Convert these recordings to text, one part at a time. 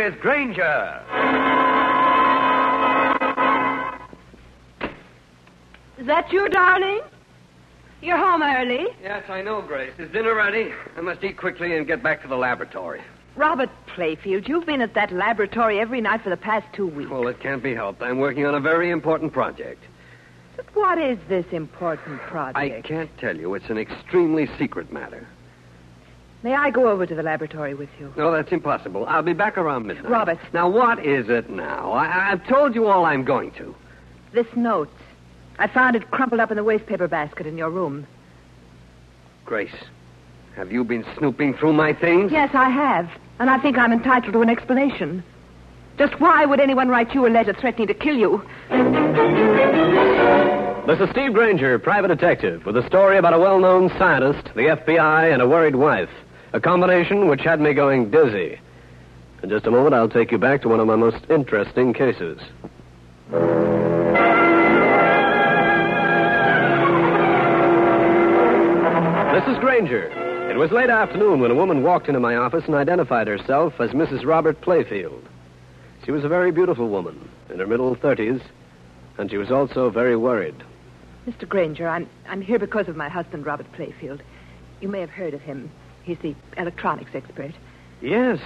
Here's Grainger. Is that you, darling? You're home early. Yes, I know, Grace. Is dinner ready? I must eat quickly and get back to the laboratory. Robert Playfield, you've been at that laboratory every night for the past 2 weeks. Well, it can't be helped. I'm working on a very important project. But what is this important project? I can't tell you. It's an extremely secret matter. May I go over to the laboratory with you? No, that's impossible. I'll be back around midnight. Robert. Now, what is it now? I've told you all I'm going to. This note. I found it crumpled up in the wastepaper basket in your room. Grace, have you been snooping through my things? Yes, I have. And I think I'm entitled to an explanation. Just why would anyone write you a letter threatening to kill you? This is Steve Grainger, private detective, with a story about a well-known scientist, the FBI, and a worried wife. A combination which had me going dizzy. In just a moment, I'll take you back to one of my most interesting cases. This is Grainger. It was late afternoon when a woman walked into my office and identified herself as Mrs. Robert Playfield. She was a very beautiful woman, in her middle 30s, and she was also very worried. Mr. Grainger, I'm here because of my husband, Robert Playfield. You may have heard of him. He's the electronics expert. Yes.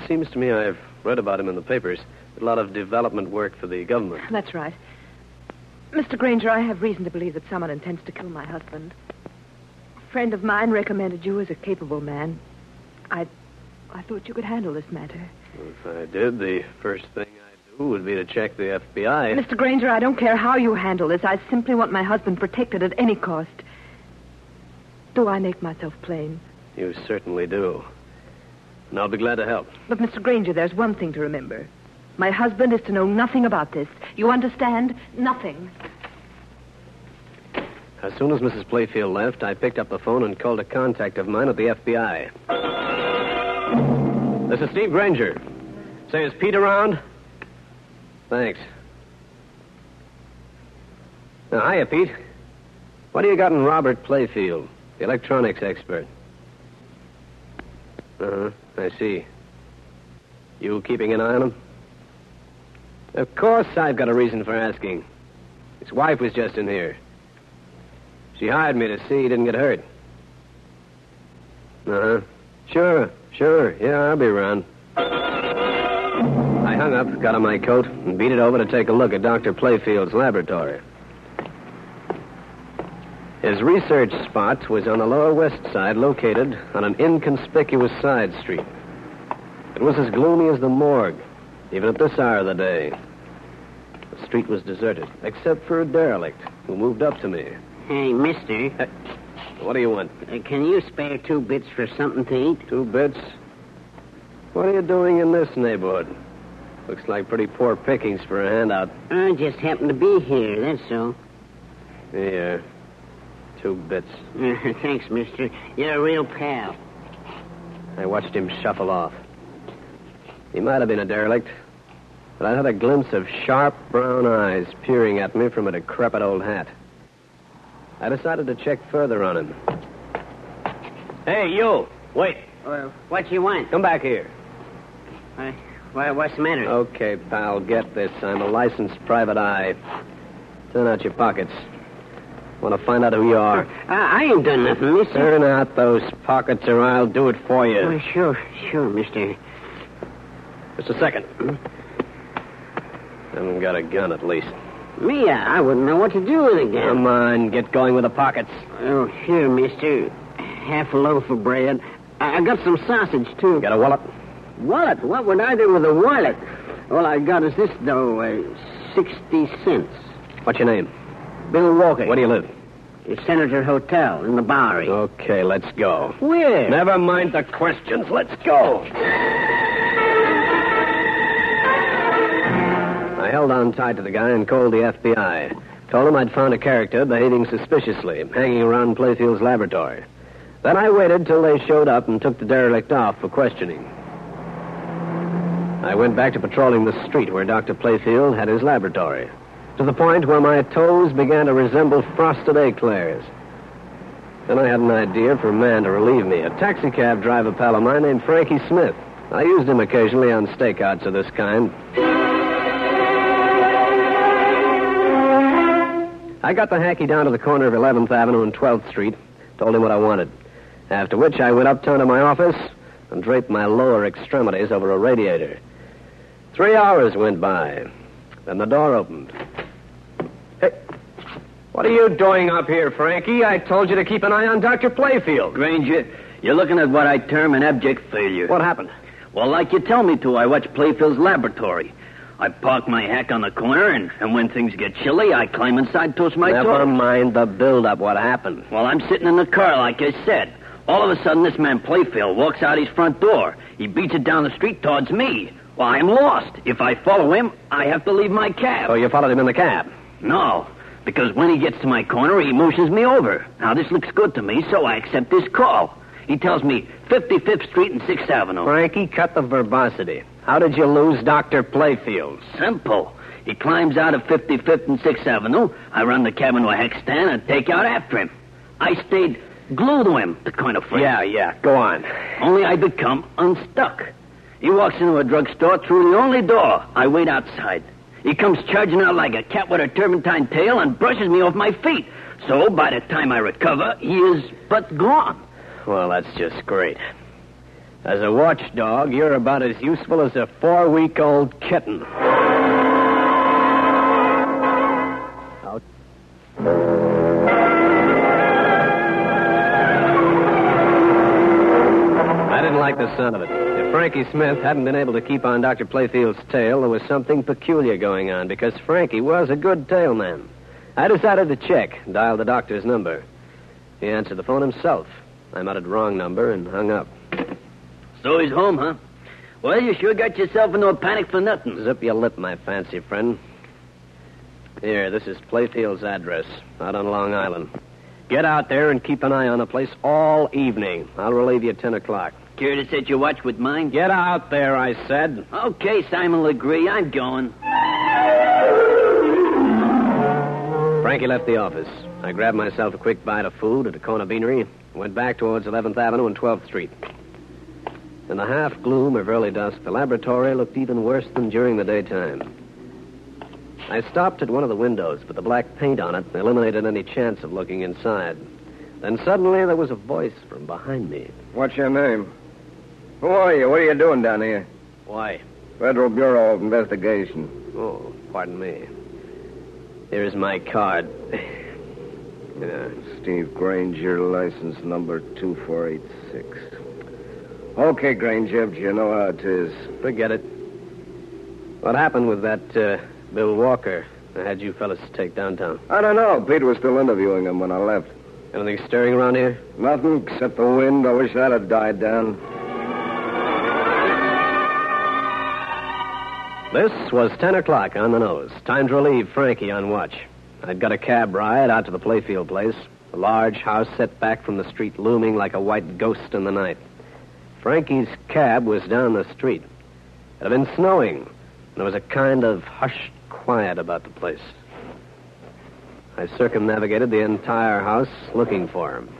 Seems to me I've read about him in the papers. A lot of development work for the government. That's right. Mr. Grainger, I have reason to believe that someone intends to kill my husband. A friend of mine recommended you as a capable man. I thought you could handle this matter. If I did, the first thing I'd do would be to check the FBI. Mr. Grainger, I don't care how you handle this. I simply want my husband protected at any cost. Do I make myself plain? You certainly do. And I'll be glad to help. But, Mr. Grainger, there's one thing to remember. My husband is to know nothing about this. You understand? Nothing. As soon as Mrs. Playfield left, I picked up the phone and called a contact of mine at the FBI. This is Steve Grainger. Say, is Pete around? Thanks. Now, hiya, Pete. What do you got in Robert Playfield, the electronics expert? I see. You keeping an eye on him? Of course I've got a reason for asking. His wife was just in here. She hired me to see he didn't get hurt. Sure. Yeah, I'll be around. I hung up, got on my coat, and beat it over to take a look at Dr. Playfield's laboratory. His research spot was on the Lower West Side, located on an inconspicuous side street. It was as gloomy as the morgue, even at this hour of the day. The street was deserted, except for a derelict who moved up to me. Hey, mister. What do you want? Can you spare 2 bits for something to eat? 2 bits? What are you doing in this neighborhood? Looks like pretty poor pickings for a handout. I just happen to be here, that's all. Here. 2 bits. Thanks, mister. You're a real pal. I watched him shuffle off. He might have been a derelict, but I had a glimpse of sharp brown eyes peering at me from a decrepit old hat. I decided to check further on him. Hey, you! Wait. What you want? Come back here. What's the matter? Okay, pal, get this. I'm a licensed private eye. Turn out your pockets. Want to find out who you are? I ain't done nothing, mister. Turn out those pockets or I'll do it for you. Sure, mister. Just a second. Haven't got a gun, at least. Me, I wouldn't know what to do with a gun. Come on, get going with the pockets. Oh, here, mister. Half a loaf of bread. I got some sausage, too. Got a wallet? Wallet? What would I do with a wallet? All I got is this, though, 60 cents. What's your name? Bill Walker. Where do you live? The Senator Hotel in the Bowery. Okay, let's go. Where? Never mind the questions. Let's go. I held on tight to the guy and called the FBI. Told him I'd found a character behaving suspiciously, hanging around Playfield's laboratory. Then I waited till they showed up and took the derelict off for questioning. I went back to patrolling the street where Dr. Playfield had his laboratory, to the point where my toes began to resemble frosted eclairs. Then I had an idea for a man to relieve me, a taxicab driver pal of mine named Frankie Smith. I used him occasionally on stakeouts of this kind. I got the hacky down to the corner of 11th Avenue and 12th Street, told him what I wanted. After which I went uptown to my office and draped my lower extremities over a radiator. 3 hours went by. Then the door opened. Hey, what are you doing up here, Frankie? I told you to keep an eye on Dr. Playfield. Grainger, you're looking at what I term an abject failure. What happened? Well, like you tell me to, I watch Playfield's laboratory. I park my hack on the corner, and when things get chilly, I climb inside, toast my toast. Never mind the build-up. What happened? Well, I'm sitting in the car, like I said. All of a sudden, this man Playfield walks out his front door. He beats it down the street towards me. Well, I'm lost. If I follow him, I have to leave my cab. So you followed him in the cab? No, because when he gets to my corner, he motions me over. Now, this looks good to me, so I accept his call. He tells me 55th Street and 6th Avenue. Frankie, cut the verbosity. How did you lose Dr. Playfield? Simple. He climbs out of 55th and 6th Avenue. I run the cab into a hack stand and take out after him. I stayed glued to him, the kind of friend. Yeah, go on. Only I become unstuck. He walks into a drugstore through the only door. I wait outside. He comes charging out like a cat with a turpentine tail and brushes me off my feet. So by the time I recover, he is but gone. Well, that's just great. As a watchdog, you're about as useful as a 4-week-old kitten. Out. I didn't like the sound of it. If Frankie Smith hadn't been able to keep on Dr. Playfield's tail, there was something peculiar going on, because Frankie was a good tailman. I decided to check, dial the doctor's number. He answered the phone himself. I muttered wrong number and hung up. So he's home, huh? Well, you sure got yourself into a panic for nothing. Zip your lip, my fancy friend. Here, this is Playfield's address, out on Long Island. Get out there and keep an eye on the place all evening. I'll relieve you at 10 o'clock. Care to set your watch with mine? Get out there, I said. Okay, Simon Legree, I'm going. Frankie left the office. I grabbed myself a quick bite of food at a corner beanery, went back towards 11th Avenue and 12th Street. In the half-gloom of early dusk, the laboratory looked even worse than during the daytime. I stopped at one of the windows, but the black paint on it eliminated any chance of looking inside. Then suddenly there was a voice from behind me. What's your name? Who are you? What are you doing down here? Why? Federal Bureau of Investigation. Oh, pardon me. Here's my card. Steve Grainger, license number 2486. Okay, Grainger, but you know how it is. Forget it. What happened with that Bill Walker I had you fellas take downtown? I don't know. Pete was still interviewing him when I left. Anything stirring around here? Nothing except the wind. I wish that had died down. This was 10 o'clock on the nose. Time to relieve Frankie on watch. I'd got a cab ride out to the Playfield place. A large house set back from the street, looming like a white ghost in the night. Frankie's cab was down the street. It had been snowing, and there was a kind of hushed quiet about the place. I circumnavigated the entire house looking for him.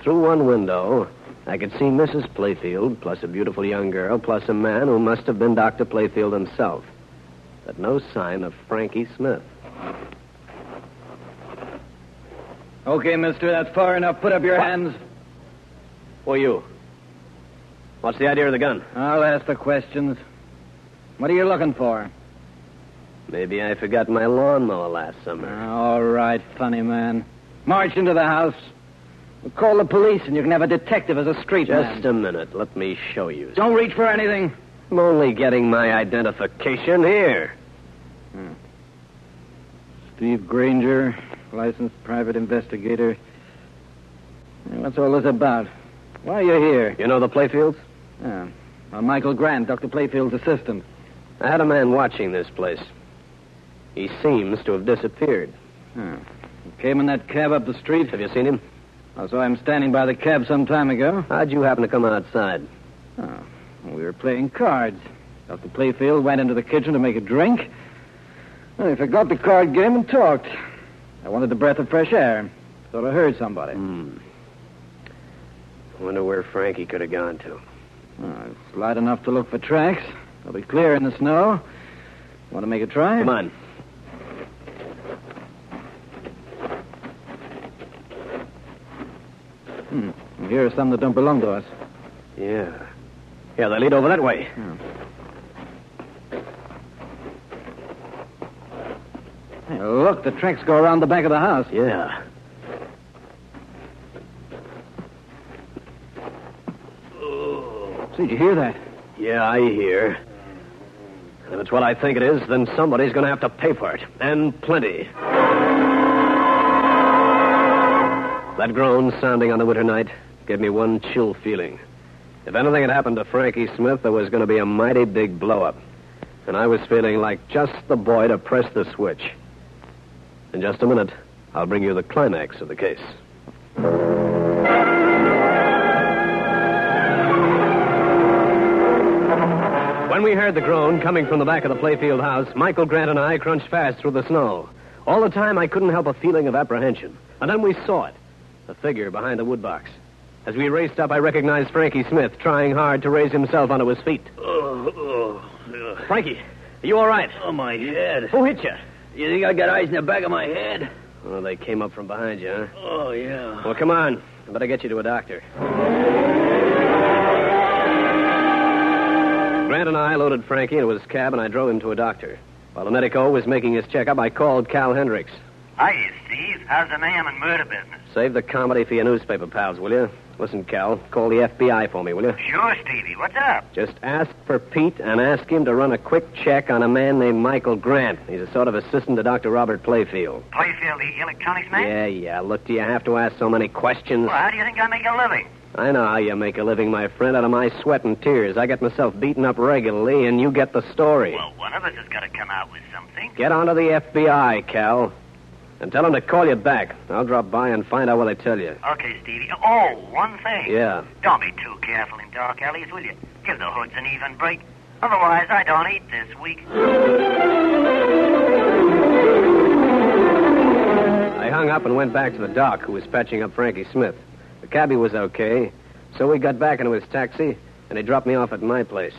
Through one window, I could see Mrs. Playfield, plus a beautiful young girl, plus a man who must have been Dr. Playfield himself. But no sign of Frankie Smith. Okay, mister, that's far enough. Put up your hands. Who are you? What's the idea of the gun? I'll ask the questions. What are you looking for? Maybe I forgot my lawnmower last summer. All right, funny man. March into the house. We'll call the police, and you can have a detective as a street man. Just a minute. Let me show you. Don't reach for anything. I'm only getting my identification here. Steve Grainger, licensed private investigator. What's all this about? Why are you here? You know the Playfields? Yeah. Michael Grant, Dr. Playfield's assistant. I had a man watching this place. He seems to have disappeared. He came in that cab up the street. Have you seen him? I saw him standing by the cab some time ago. How'd you happen to come outside? Oh, we were playing cards. Dr. Playfield went into the kitchen to make a drink. Well, he forgot the card game and talked. I wanted a breath of fresh air. Thought I heard somebody. I wonder where Frankie could have gone to. It's light enough to look for tracks. They'll be clear in the snow. Want to make a try? Come on. Here are some that don't belong to us. Yeah. Yeah, they lead over that way. Hey, look, the tracks go around the back of the house. Yeah. See, did you hear that? Yeah, I hear. If it's what I think it is, then somebody's going to have to pay for it. And plenty. That groan sounding on the winter night gave me one chill feeling. If anything had happened to Frankie Smith, there was going to be a mighty big blow-up. And I was feeling like just the boy to press the switch. In just a minute, I'll bring you the climax of the case. When we heard the groan coming from the back of the Playfield house, Michael Grant and I crunched fast through the snow. All the time, I couldn't help a feeling of apprehension. And then we saw it, a figure behind the woodbox. As we raced up, I recognized Frankie Smith, trying hard to raise himself onto his feet. Frankie, are you all right? Oh, my head. Who hit you? You think I got eyes in the back of my head? Oh, they came up from behind you, huh? Oh, yeah. Well, come on. I better get you to a doctor. Grant and I loaded Frankie into his cab, and I drove him to a doctor. While the medico was making his checkup, I called Cal Hendricks. Hiya, Steve. How's the mayhem and murder business? Save the comedy for your newspaper pals, will you? Listen, Cal, call the FBI for me, will you? Sure, Stevie. What's up? Just ask for Pete and ask him to run a quick check on a man named Michael Grant. He's a sort of assistant to Dr. Robert Playfield. Playfield, the electronics man? Yeah. Look, do you have to ask so many questions? Well, how do you think I make a living? I know how you make a living, my friend, out of my sweat and tears. I get myself beaten up regularly, and you get the story. Well, one of us has got to come out with something. Get on to the FBI, Cal. And tell them to call you back. I'll drop by and find out what they tell you. Okay, Stevie. Oh, one thing. Yeah. Don't be too careful in dark alleys, will you? Give the hoods an even break. Otherwise, I don't eat this week. I hung up and went back to the doc, who was patching up Frankie Smith. The cabbie was okay, so we got back into his taxi, and he dropped me off at my place.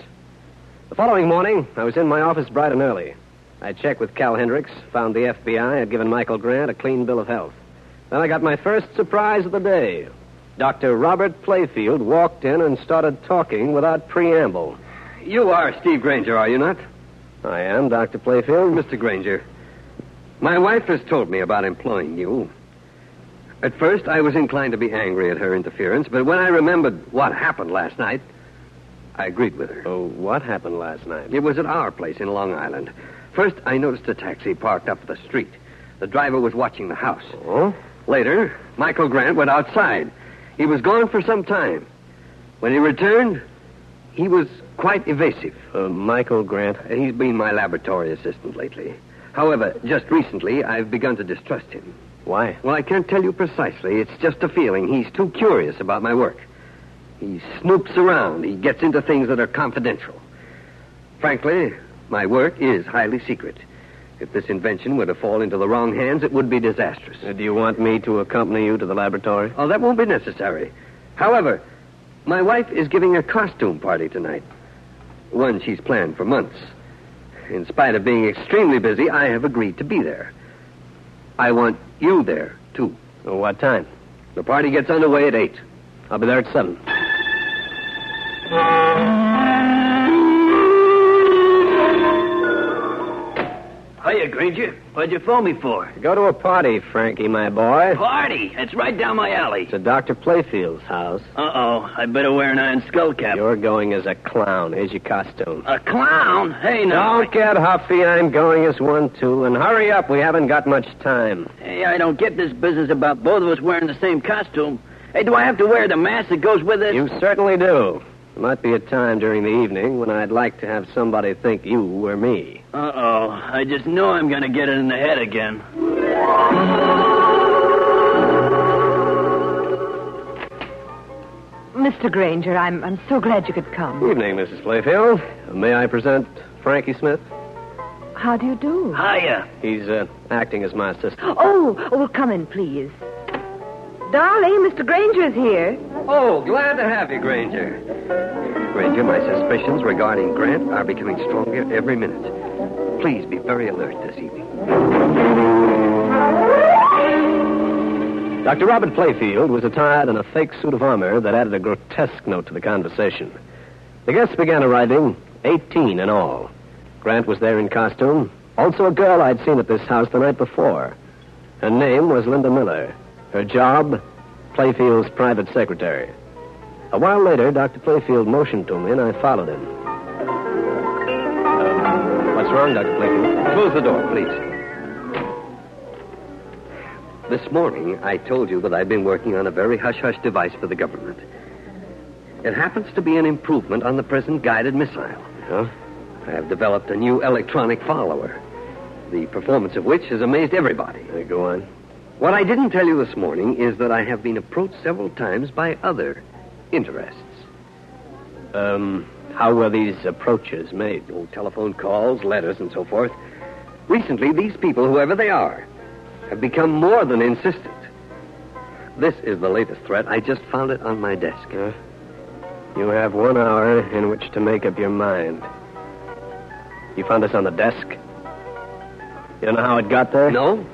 The following morning, I was in my office bright and early. I checked with Cal Hendricks, found the FBI had given Michael Grant a clean bill of health. Then I got my first surprise of the day. Dr. Robert Playfield walked in and started talking without preamble. You are Steve Grainger, are you not? I am, Dr. Playfield. Mr. Grainger, my wife has told me about employing you. At first, I was inclined to be angry at her interference, but when I remembered what happened last night, I agreed with her. Oh, what happened last night? It was at our place in Long Island. First, I noticed a taxi parked up the street. The driver was watching the house. Oh? Later, Michael Grant went outside. He was gone for some time. When he returned, he was quite evasive. Michael Grant? He's been my laboratory assistant lately. However, just recently, I've begun to distrust him. Why? Well, I can't tell you precisely. It's just a feeling. He's too curious about my work. He snoops around. He gets into things that are confidential. Frankly, my work is highly secret. If this invention were to fall into the wrong hands, it would be disastrous. Do you want me to accompany you to the laboratory? Oh, that won't be necessary. However, my wife is giving a costume party tonight. One she's planned for months. In spite of being extremely busy, I have agreed to be there. I want you there, too. What time? The party gets underway at 8. I'll be there at 7. Hiya, Grainger. What'd you phone me for? Go to a party, Frankie, my boy. Party. It's right down my alley. It's at Dr. Playfield's house. Uh-oh. I better wear an iron skull cap. You're going as a clown. Here's your costume. A clown? Hey, now. Don't get huffy. I'm going as one, too. And hurry up. We haven't got much time. Hey, I don't get this business about both of us wearing the same costume. Hey, do I have to wear the mask that goes with it? You certainly do. There might be a time during the evening when I'd like to have somebody think you were me. Uh-oh. I just know I'm going to get it in the head again. Mr. Grainger, I'm so glad you could come. Evening, Mrs. Playfield. May I present Frankie Smith? How do you do? Hiya. He's acting as my assistant. Oh, well, come in, please. Darling, Mr. Grainger's here. Oh, glad to have you, Grainger. Grainger, my suspicions regarding Grant are becoming stronger every minute. Please be very alert this evening. Dr. Robert Playfield was attired in a fake suit of armor that added a grotesque note to the conversation. The guests began arriving, 18 in all. Grant was there in costume. Also a girl I'd seen at this house the night before. Her name was Linda Miller. Her job, Playfield's private secretary. A while later, Dr. Playfield motioned to me, and I followed him. What's wrong, Dr. Playfield? Close the door, please. This morning, I told you that I've been working on a very hush-hush device for the government. It happens to be an improvement on the present guided missile. Huh? I have developed a new electronic follower, the performance of which has amazed everybody. Go on. What I didn't tell you this morning is that I have been approached several times by other interests. How were these approaches made? Telephone calls, letters, and so forth. Recently, these people, whoever they are, have become more than insistent. This is the latest threat. I just found it on my desk. You have 1 hour in which to make up your mind. You found this on the desk? You don't know how it got there? No.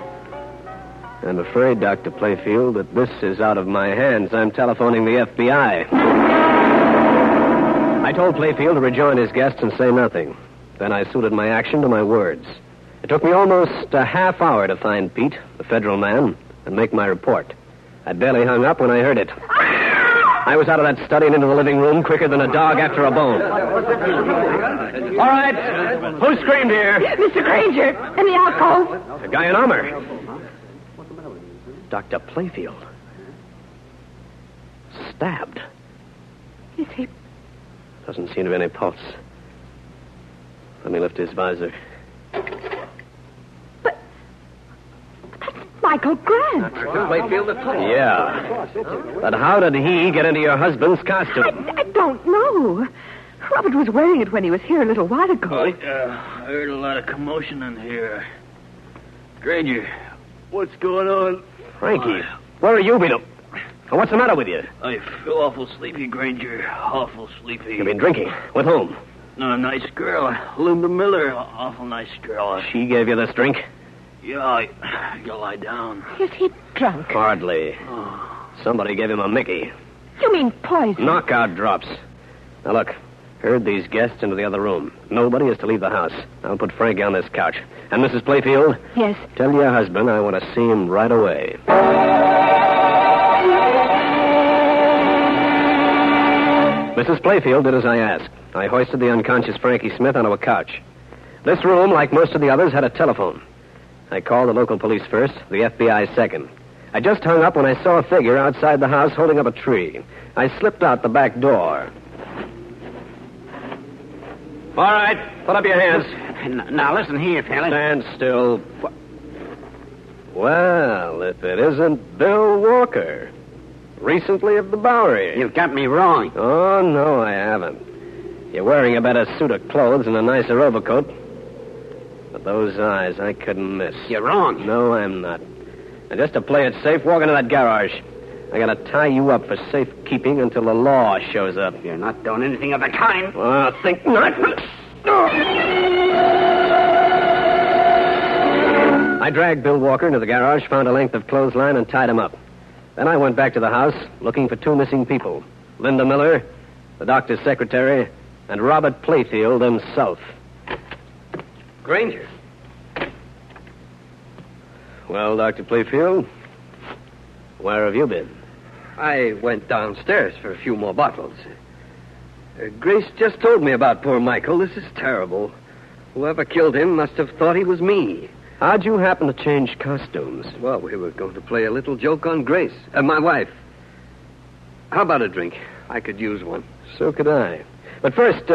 I'm afraid, Dr. Playfield, that this is out of my hands. I'm telephoning the FBI. I told Playfield to rejoin his guests and say nothing. Then I suited my action to my words. It took me almost a half hour to find Pete, the federal man, and make my report. I barely hung up when I heard it. I was out of that study and into the living room quicker than a dog after a bone. All right. Who screamed here? Mr. Grainger, in the alcove. A guy in armor. Dr. Playfield. Stabbed. Is he? Doesn't seem to be any pulse. Let me lift his visor. But that's Michael Grant. Playfield at all. Yeah. But how did he get into your husband's costume? I don't know. Robert was wearing it when he was here a little while ago. I heard a lot of commotion in here. Grainger, what's going on? Frankie, where are you been? What's the matter with you? I feel awful sleepy, Grainger. Awful sleepy. You've been drinking. With whom? A nice girl. Linda Miller. Awful nice girl. She gave you this drink? Yeah, you lie down. Is he drunk? Hardly. Somebody gave him a Mickey. You mean poison? Knockout drops. Now, look. Herd these guests into the other room. Nobody is to leave the house. I'll put Frankie on this couch. And Mrs. Playfield? Yes? Tell your husband I want to see him right away. Mrs. Playfield did as I asked. I hoisted the unconscious Frankie Smith onto a couch. This room, like most of the others, had a telephone. I called the local police first, the FBI second. I just hung up when I saw a figure outside the house holding up a tree. I slipped out the back door. All right, put up your hands. Now, listen here, fella. Stand still. Well, if it isn't Bill Walker. Recently of the Bowery. You've got me wrong. Oh, no, I haven't. You're wearing a better suit of clothes and a nicer overcoat. But those eyes, I couldn't miss. You're wrong. No, I'm not. And just to play it safe, walk into that garage. I gotta tie you up for safekeeping until the law shows up. You're not doing anything of the kind. Well, think not. I dragged Bill Walker into the garage, found a length of clothesline, and tied him up. Then I went back to the house, looking for 2 missing people. Linda Miller, the doctor's secretary, and Robert Playfield himself. Grainger. Well, Dr. Playfield, where have you been? I went downstairs for a few more bottles. Grace just told me about poor Michael. This is terrible. Whoever killed him must have thought he was me. How'd you happen to change costumes? Well, we were going to play a little joke on Grace, my wife. How about a drink? I could use one. So could I. But first,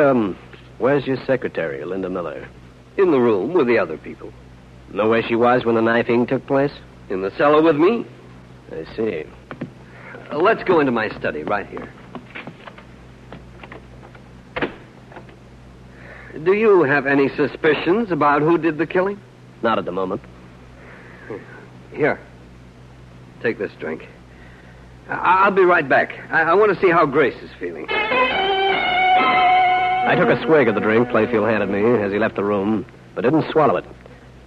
where's your secretary, Linda Miller? In the room with the other people. Know where she was when the knifing took place? In the cellar with me. I see. Let's go into my study right here. Do you have any suspicions about who did the killing? Not at the moment. Here. Take this drink. I'll be right back. I want to see how Grace is feeling. I took a swig of the drink Playfield handed me as he left the room, but didn't swallow it.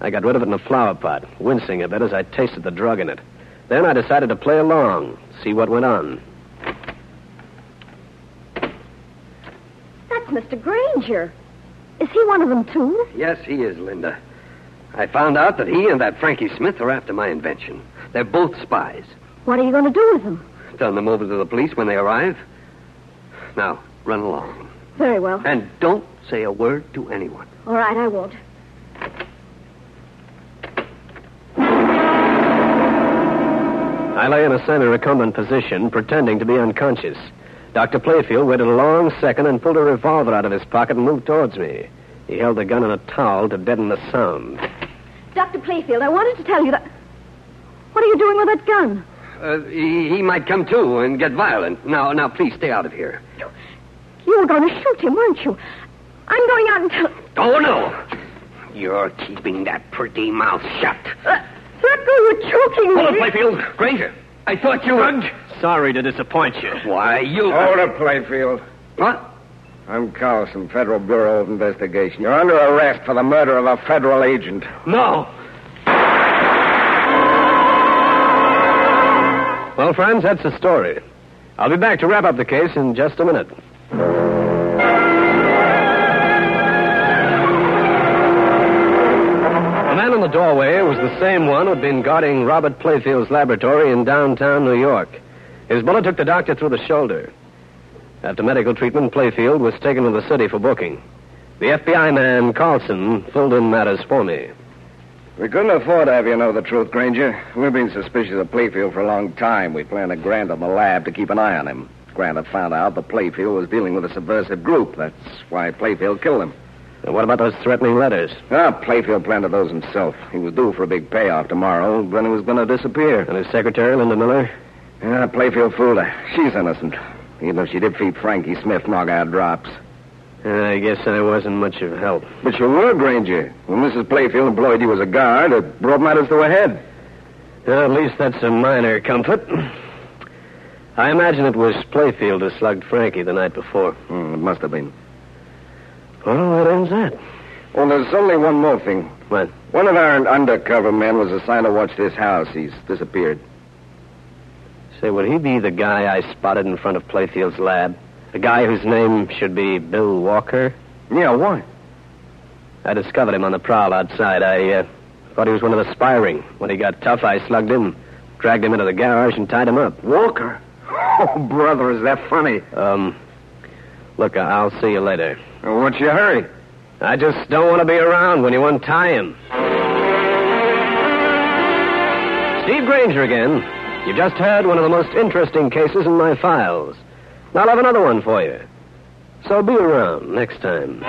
I got rid of it in a flower pot, wincing a bit as I tasted the drug in it. Then I decided to play along, see what went on. That's Mr. Grainger. Is he one of them, too? Yes, he is, Linda. I found out that he and that Frankie Smith are after my invention. They're both spies. What are you going to do with them? Turn them over to the police when they arrive. Now, run along. Very well. And don't say a word to anyone. All right, I won't. I lay in a semi-recumbent position, pretending to be unconscious. Dr. Playfield waited a long second and pulled a revolver out of his pocket and moved towards me. He held the gun in a towel to deaden the sound. Dr. Playfield, I wanted to tell you that... What are you doing with that gun? He might come to and get violent. Now, please stay out of here. You were going to shoot him, weren't you? I'm going out and tell... Oh, no. You're keeping that pretty mouth shut. Let go, you're choking me. Hold it, Playfield. Grainger, I thought you were... Sorry to disappoint you. Why, you... Hold it, Playfield. What? I'm Carlson, Federal Bureau of Investigation. You're under arrest for the murder of a federal agent. No. Well, friends, that's the story. I'll be back to wrap up the case in just a minute. The man in the doorway was the same one who'd been guarding Robert Playfield's laboratory in downtown New York. His bullet took the doctor through the shoulder. After medical treatment, Playfield was taken to the city for booking. The FBI man, Carlson, filled in matters for me. We couldn't afford to have you know the truth, Grainger. We've been suspicious of Playfield for a long time. We planned a grant on the lab to keep an eye on him. Grant had found out that Playfield was dealing with a subversive group. That's why Playfield killed him. And what about those threatening letters? Playfield planted those himself. He was due for a big payoff tomorrow, then he was going to disappear. And his secretary, Linda Miller? Yeah, Playfield fooled her. She's innocent. Even though she did feed Frankie Smith knockout drops. I guess I wasn't much of help. But you were, Grainger. When Mrs. Playfield employed you as a guard, it brought matters to a head. Well, at least that's a minor comfort. I imagine it was Playfield who slugged Frankie the night before. It must have been. Well, that ends that. Well, there's only one more thing. What? One of our undercover men was assigned to watch this house. He's disappeared. Say, would he be the guy I spotted in front of Playfield's lab? The guy whose name should be Bill Walker? Yeah, why? I discovered him on the prowl outside. I thought he was one of the spy ring. When he got tough, I slugged him, dragged him into the garage, and tied him up. Walker? Oh, brother, is that funny? Look, I'll see you later. Well, what's your hurry? I just don't want to be around when you untie him. Steve Grainger again. You just heard one of the most interesting cases in my files. I'll have another one for you. So be around next time.